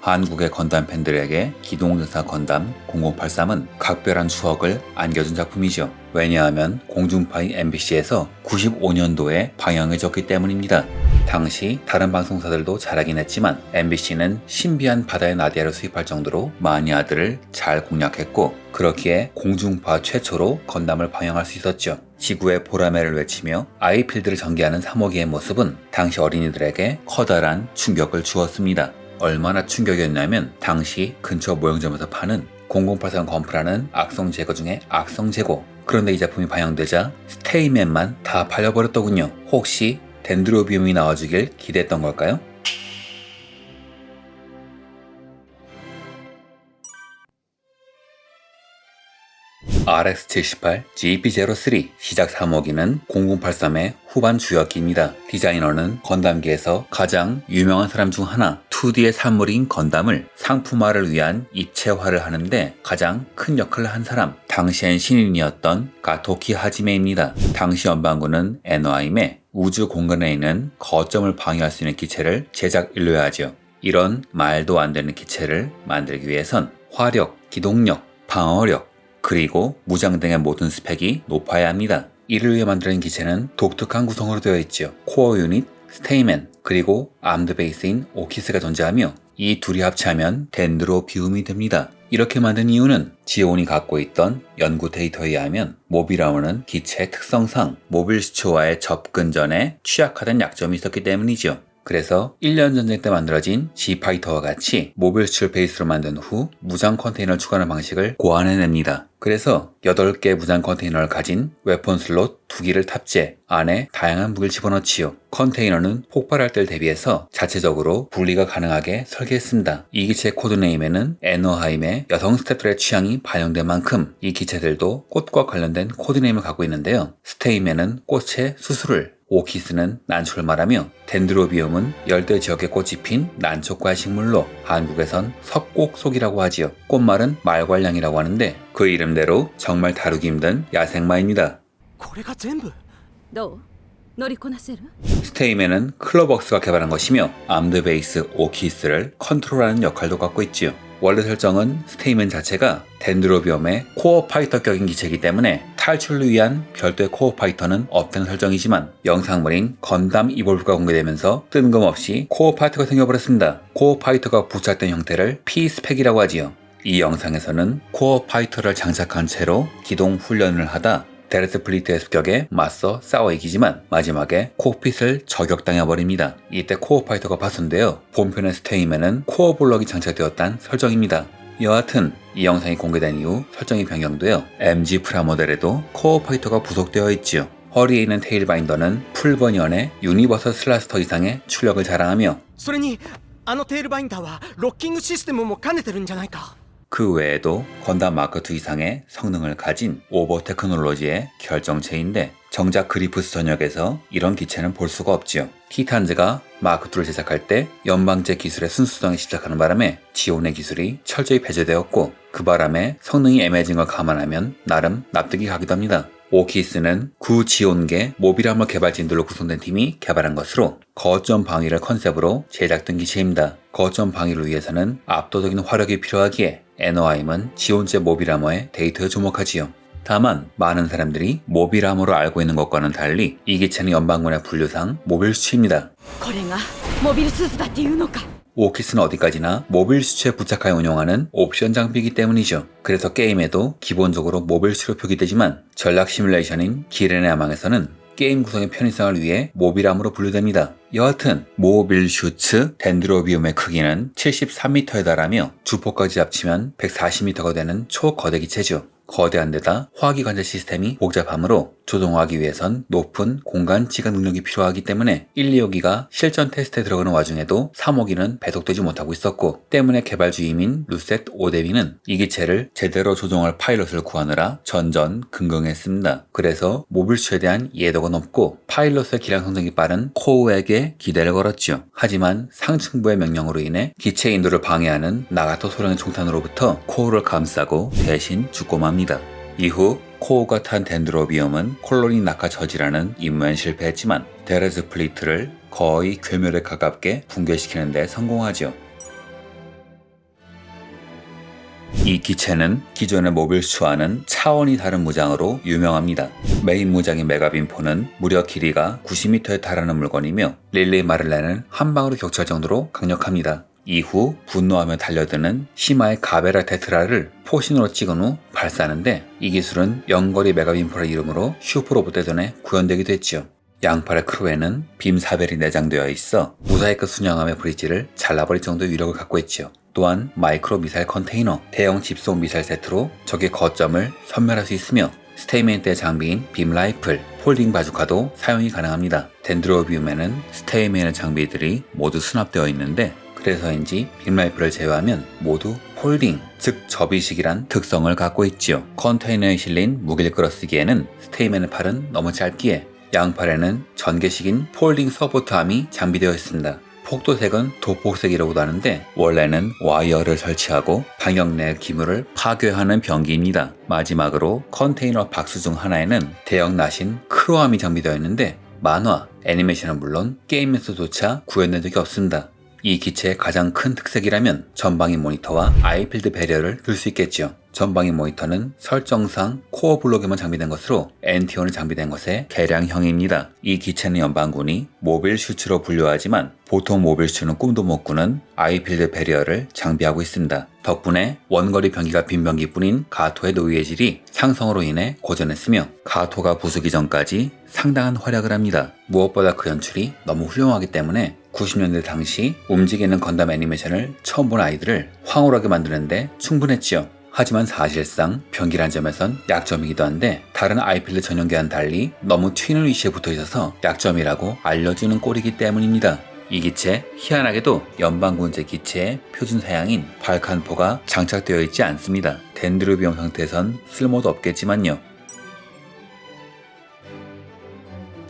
한국의 건담 팬들에게 기동전사 건담 0083은 각별한 추억을 안겨준 작품이죠. 왜냐하면 공중파인 MBC에서 95년도에 방영해졌기 때문입니다. 당시 다른 방송사들도 잘하긴 했지만 MBC는 신비한 바다의 나디아를 수입할 정도로 마니아들을 잘 공략했고, 그렇기에 공중파 최초로 건담을 방영할 수 있었죠. 지구의 보라매를 외치며 아이필드를 전개하는 3호기의 모습은 당시 어린이들에게 커다란 충격을 주었습니다. 얼마나 충격이었냐면 당시 근처 모형점에서 파는 0083 건프라는 악성 재고 중에 악성 재고. 그런데 이 작품이 방영되자 스테이맨만 다 팔려버렸더군요. 혹시 덴드로비움이 나와주길 기대했던 걸까요? RX-78 GP03 시작 3호기는 0083의 후반 주역기입니다. 디자이너는 건담계에서 가장 유명한 사람 중 하나, 2D의 산물인 건담을 상품화를 위한 입체화를 하는데 가장 큰 역할을 한 사람, 당시엔 신인이었던 가토키 하지메입니다. 당시 연방군은 애너하임에 우주 공간에 있는 거점을 방해할 수 있는 기체를 제작 인류하죠. 이런 말도 안 되는 기체를 만들기 위해선 화력, 기동력, 방어력, 그리고 무장 등의 모든 스펙이 높아야 합니다. 이를 위해 만드는 기체는 독특한 구성으로 되어 있죠. 코어 유닛, 스테이맨, 그리고 암드 베이스인 오키스가 존재하며 이 둘이 합체하면 덴드로비움이 됩니다. 이렇게 만든 이유는 지온이 갖고 있던 연구 데이터에 의하면 모비라모는 기체의 특성상 모빌 수초와의 접근 전에 취약하다는 약점이 있었기 때문이죠. 그래서 1년 전쟁 때 만들어진 G파이터와 같이 모빌 수출 베이스로 만든 후 무장 컨테이너를 추가하는 방식을 고안해냅니다. 그래서 8개의 무장 컨테이너를 가진 웨폰 슬롯 2기를 탑재, 안에 다양한 무기를 집어넣지요. 컨테이너는 폭발할 때를 대비해서 자체적으로 분리가 가능하게 설계했습니다. 이 기체 코드네임에는 애너하임의 여성 스태프들의 취향이 반영된 만큼 이 기체들도 꽃과 관련된 코드네임을 갖고 있는데요. 스테이맨은 꽃의 수술을, 오키스는 난초를 말하며 덴드로비움은 열대 지역에 꽃이 핀 난초과의 식물로 한국에선 석곡속이라고 하지요. 꽃말은 말괄량이라고 하는데 그 이름대로 정말 다루기 힘든 야생마입니다. これが全部どう乗りこなせる 스테이맨은 클로벅스가 개발한 것이며 암드 베이스 오키스를 컨트롤하는 역할도 갖고 있지요. 원래 설정은 스테이맨 자체가 덴드로비움의 코어 파이터격인 기체이기 때문에 탈출을 위한 별도의 코어 파이터는 없다는 설정이지만 영상물인 건담 이볼브가 공개되면서 뜬금없이 코어 파이터가 생겨버렸습니다. 코어 파이터가 부착된 형태를 P-스펙이라고 하지요. 이 영상에서는 코어 파이터를 장착한 채로 기동 훈련을 하다 데레스 플리트의 습격에 맞서 싸워 이기지만 마지막에 콕핏을 저격당해버립니다. 이때 코어 파이터가 파손되어 본편의 스테이맨은 코어 블럭이 장착되었다는 설정입니다. 여하튼 이 영상이 공개된 이후 설정이 변경되어 MG 프라모델에도 코어 파이터가 부속되어 있지요. 허리에 있는 테일 바인더는 풀버니언의 유니버설 슬라스터 이상의 출력을 자랑하며 それにあのテールバインダーはロッキングシステムも兼ねてるんじゃないか 그 외에도 건담 마크2 이상의 성능을 가진 오버 테크놀로지의 결정체인데 정작 그리프스 전역에서 이런 기체는 볼 수가 없지요. 티탄즈가 마크2를 제작할 때 연방제 기술의 순수성에 집착하는 바람에 지온의 기술이 철저히 배제되었고 그 바람에 성능이 애매해진 걸 감안하면 나름 납득이 가기도 합니다. 오키스는 구지온계 모빌함을 개발진들로 구성된 팀이 개발한 것으로 거점 방위를 컨셉으로 제작된 기체입니다. 거점 방위를 위해서는 압도적인 화력이 필요하기에 애너하임은 지온제 모빌아머의 데이터에 주목하지요. 다만 많은 사람들이 모빌아머로 알고 있는 것과는 달리 이 기체는 연방군의 분류상 모빌 수치입니다. これがモビルスーツだっていうのか 오키스는 어디까지나 모빌 수치에 부착하여 운용하는 옵션 장비이기 때문이죠. 그래서 게임에도 기본적으로 모빌 수로 표기되지만 전략 시뮬레이션인 기렌의 야망에서는 게임 구성의 편의성을 위해 모빌함으로 분류됩니다. 여하튼 모빌 슈츠 덴드로비움의 크기는 73m에 달하며 주포까지 합치면 140m가 되는 초거대 기체죠. 거대한 데다 화기 관제 시스템이 복잡하므로 조종하기 위해선 높은 공간 지각 능력이 필요하기 때문에 1, 2호기가 실전 테스트에 들어가는 와중에도 3호기는 배속되지 못하고 있었고 때문에 개발주임인 루셋 오데비는 이 기체를 제대로 조종할 파일럿을 구하느라 전전긍긍했습니다. 그래서 모빌수에 대한 이해도가 높고 파일럿의 기량 성장이 빠른 코우에게 기대를 걸었죠. 하지만 상층부의 명령으로 인해 기체 인도를 방해하는 나가토 소령의 총탄으로부터 코우를 감싸고 대신 죽고 맙니다. 이후 코우가 탄 덴드로비움은 콜로니 낙하 저지라는 임무엔 실패했지만 데레즈 플리트를 거의 괴멸에 가깝게 붕괴시키는 데 성공하죠. 이 기체는 기존의 모빌 슈와는 차원이 다른 무장으로 유명합니다. 메인 무장인 메가빔포는 무려 길이가 90m에 달하는 물건이며 릴리 마를렌을 한 방으로 격추할 정도로 강력합니다. 이후 분노하며 달려드는 시마의 가베라 테트라를 포신으로 찍은 후 발사하는데 이 기술은 영거리 메가빔포라는 이름으로 슈퍼로봇 대전에 구현되기도 했죠. 양팔의 크루에는 빔 사벨이 내장되어 있어 무사히급 순양함의 브릿지를 잘라버릴 정도의 위력을 갖고 있죠. 또한 마이크로 미사일 컨테이너, 대형 집속 미사일 세트로 적의 거점을 섬멸할 수 있으며 스테이맨 때 장비인 빔 라이플, 폴딩 바주카도 사용이 가능합니다. 덴드로비움에는 스테이맨의 장비들이 모두 수납되어 있는데 그래서인지 빔 라이플을 제외하면 모두 폴딩, 즉 접이식이란 특성을 갖고 있지요. 컨테이너에 실린 무기를 끌어쓰기에는 스테이맨의 팔은 너무 짧기에 양팔에는 전개식인 폴딩 서포트함이 장비되어 있습니다. 폭도색은 도폭색이라고도 하는데 원래는 와이어를 설치하고 방역 내 기물을 파괴하는 병기입니다. 마지막으로 컨테이너 박스 중 하나에는 대형 나신 크로함이 장비되어 있는데 만화, 애니메이션은 물론 게임에서조차 구현된 적이 없습니다. 이 기체의 가장 큰 특색이라면 전방위 모니터와 아이필드 배리어를 둘 수 있겠죠. 전방위 모니터는 설정상 코어 블록에만 장비된 것으로 엔티온이 장비된 것의 개량형입니다. 이 기체는 연방군이 모빌 슈츠로 분류하지만 보통 모빌 슈츠는 꿈도 못 꾸는 아이필드 배리어를 장비하고 있습니다. 덕분에 원거리 병기가 빈 병기뿐인 가토의 노이의 질이 상승으로 인해 고전했으며 가토가 부수기 전까지 상당한 활약을 합니다. 무엇보다 그 연출이 너무 훌륭하기 때문에 90년대 당시 움직이는 건담 애니메이션을 처음 본 아이들을 황홀하게 만드는데 충분했지요. 하지만 사실상 병기란 점에선 약점이기도 한데 다른 아이필드 전용기와는 달리 너무 튀는 위치에 붙어 있어서 약점이라고 알려주는 꼴이기 때문입니다. 이 기체 희한하게도 연방군제 기체의 표준 사양인 발칸포가 장착되어 있지 않습니다. 덴드로비움 상태에선 쓸모도 없겠지만요.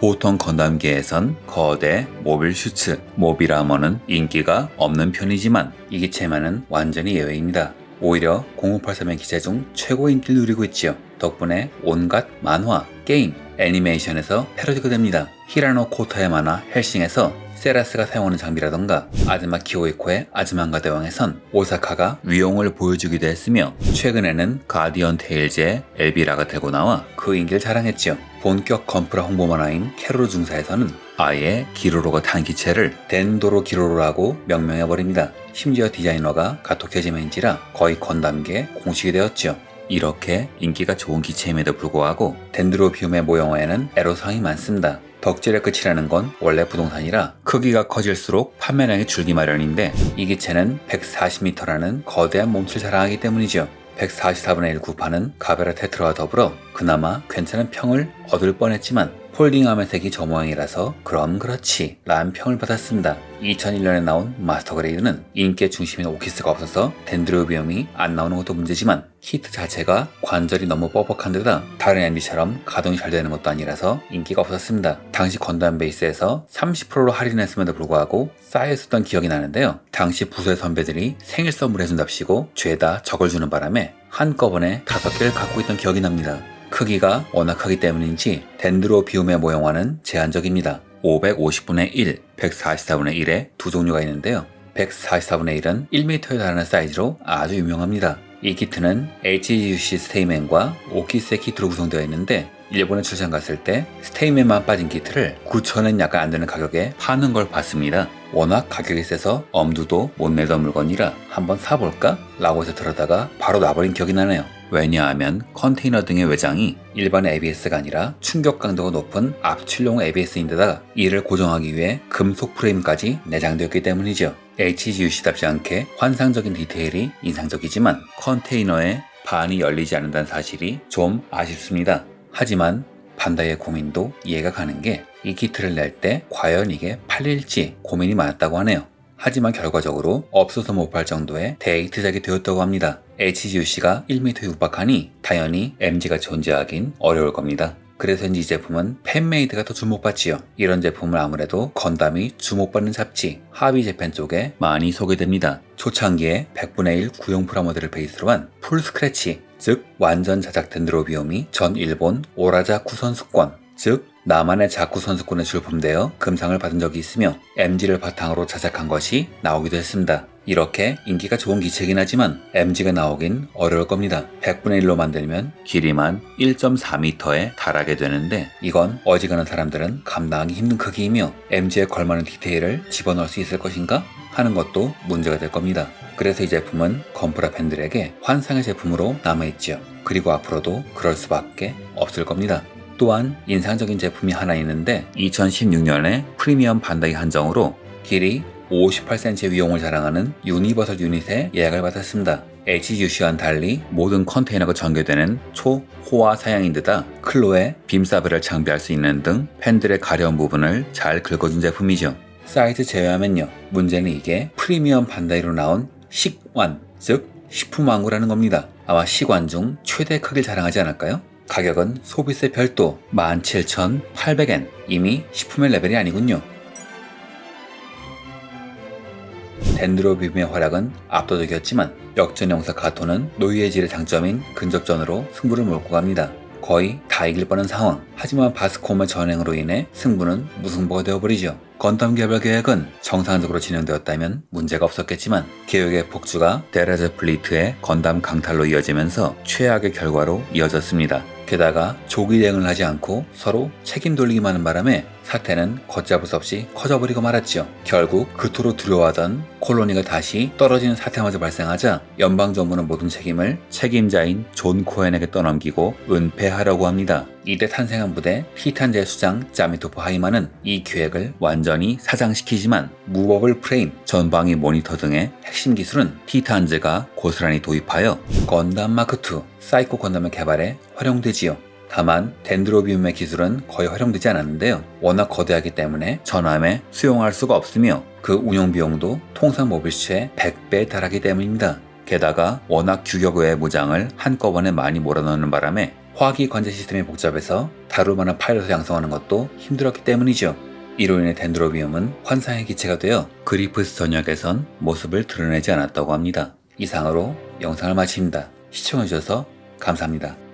보통 건담기에선 거대 모빌 슈츠, 모빌 아머는 인기가 없는 편이지만 이 기체만은 완전히 예외입니다. 오히려 0083의 기체 중 최고 인기를 누리고 있지요. 덕분에 온갖 만화, 게임, 애니메이션에서 패러디가 됩니다. 히라노 코타의 만화 헬싱에서 세라스가 사용하는 장비라던가 아즈마 키오이코의 아즈만가 대왕에선 오사카가 위용을 보여주기도 했으며 최근에는 가디언 테일즈의 엘비라가 들고 나와 그 인기를 자랑했죠. 본격 건프라 홍보 만화인 캐로로 중사에서는 아예 기로로가 탄 기체를 덴도로 기로로라고 명명해버립니다. 심지어 디자이너가 가토 케지메인지라 거의 건담계 공식이 되었죠. 이렇게 인기가 좋은 기체임에도 불구하고 덴드로비움의 모형화에는 애로사항이 많습니다. 덕질의 끝이라는 건 원래 부동산이라 크기가 커질수록 판매량이 줄기 마련인데 이 기체는 140m라는 거대한 몸체를 자랑하기 때문이죠. 144분의 1 구파는 가베라 테트라와 더불어 그나마 괜찮은 평을 얻을 뻔했지만 폴딩함의 색이 저 모양이라서 그럼 그렇지 라는 평을 받았습니다. 2001년에 나온 마스터 그레이드는 인기의 중심인 오키스가 없어서 덴드로비움이 안 나오는 것도 문제지만 키트 자체가 관절이 너무 뻑뻑한 데다 다른 앤디처럼 가동이 잘 되는 것도 아니라서 인기가 없었습니다. 당시 건담 베이스에서 30%로 할인했음에도 불구하고 쌓여있었던 기억이 나는데요. 당시 부서의 선배들이 생일 선물 해준답시고 죄다 저걸 주는 바람에 한꺼번에 5개를 갖고 있던 기억이 납니다. 크기가 워낙 크기 때문인지 덴드로비움의 모형화는 제한적입니다. 550분의 1, 144분의 1의 두 종류가 있는데요. 144분의 1은 1m에 달하는 사이즈로 아주 유명합니다. 이 키트는 HGUC 스테이맨과 오키스의 키트로 구성되어 있는데 일본에 출장 갔을 때 스테이맨만 빠진 키트를 9,000엔 약간 안 되는 가격에 파는 걸 봤습니다. 워낙 가격이 세서 엄두도 못 내던 물건이라 한번 사볼까? 라고 해서 들어다가 바로 놔버린 기억이 나네요. 왜냐하면 컨테이너 등의 외장이 일반 ABS가 아니라 충격 강도가 높은 압출용 ABS인데다가 이를 고정하기 위해 금속 프레임까지 내장되었기 때문이죠. HGUC답지 않게 환상적인 디테일이 인상적이지만 컨테이너의 반이 열리지 않는다는 사실이 좀 아쉽습니다. 하지만 반다이의 고민도 이해가 가는 게 이 키트를 낼 때 과연 이게 팔릴지 고민이 많았다고 하네요. 하지만 결과적으로 없어서 못 팔 정도의 데이트작이 되었다고 합니다. HGUC가 1m에 육박하니 당연히 MG가 존재하긴 어려울 겁니다. 그래서인지 이 제품은 팬메이드가 더 주목받지요. 이런 제품을 아무래도 건담이 주목받는 잡지 하비 재팬 쪽에 많이 소개됩니다. 초창기에 100분의 1 구형 프라모델을 베이스로 한 풀 스크래치, 즉 완전 자작 덴드로비움이 전 일본 오라자쿠 선수권, 즉 나만의 자쿠 선수권에 출품되어 금상을 받은 적이 있으며 MG를 바탕으로 제작한 것이 나오기도 했습니다. 이렇게 인기가 좋은 기체이긴 하지만 MG가 나오긴 어려울 겁니다. 100분의 1로 만들면 길이만 1.4m에 달하게 되는데 이건 어지간한 사람들은 감당하기 힘든 크기이며 MG에 걸맞는 디테일을 집어넣을 수 있을 것인가 하는 것도 문제가 될 겁니다. 그래서 이 제품은 건프라 팬들에게 환상의 제품으로 남아있지요. 그리고 앞으로도 그럴 수밖에 없을 겁니다. 또한 인상적인 제품이 하나 있는데 2016년에 프리미엄 반다이 한정으로 길이 58cm의 위용을 자랑하는 유니버설 유닛에 예약을 받았습니다. HUC와는 달리 모든 컨테이너가 전개되는 초호화 사양인 데다 클로에 빔사브를 장비할 수 있는 등 팬들의 가려운 부분을 잘 긁어준 제품이죠. 사이즈 제외하면요. 문제는 이게 프리미엄 반다이로 나온 식완, 즉 시품왕구라는 겁니다. 아마 시관 중 최대 크기를 자랑하지 않을까요? 가격은 소비세 별도 17,800엔, 이미 시품의 레벨이 아니군요. 덴드로비움의 활약은 압도적이었지만 역전용사 가토는 노이의 질의 장점인 근접전으로 승부를 몰고 갑니다. 거의 다 이길 뻔한 상황. 하지만 바스콤의 전행으로 인해 승부는 무승부가 되어버리죠. 건담 개발 계획은 정상적으로 진행되었다면 문제가 없었겠지만 계획의 폭주가 데라즈 플리트의 건담 강탈로 이어지면서 최악의 결과로 이어졌습니다. 게다가 조기 대응을 하지 않고 서로 책임 돌리기만 하는 바람에 사태는 걷잡을 수 없이 커져버리고 말았죠. 결국 그토록 두려워하던 콜로니가 다시 떨어지는 사태마저 발생하자 연방정부는 모든 책임을 책임자인 존 코엔에게 떠넘기고 은폐하려고 합니다. 이때 탄생한 부대 티탄제 수장 자미토프 하이만은 이 계획을 완전히 사장시키지만 무버블 프레임, 전방위 모니터 등의 핵심 기술은 티탄즈가 고스란히 도입하여 건담 마크2, 사이코 건담의 개발에 활용되지요. 다만 덴드로비움의 기술은 거의 활용되지 않았는데요. 워낙 거대하기 때문에 전함에 수용할 수가 없으며 그 운영 비용도 통상 모빌슈의 100배에 달하기 때문입니다. 게다가 워낙 규격의 무장을 한꺼번에 많이 몰아넣는 바람에 화기 관제 시스템이 복잡해서 다룰 만한 파일럿을 양성하는 것도 힘들었기 때문이죠. 이로 인해 덴드로비움은 환상의 기체가 되어 그리프스 전역에선 모습을 드러내지 않았다고 합니다. 이상으로 영상을 마칩니다. 시청해주셔서 감사합니다.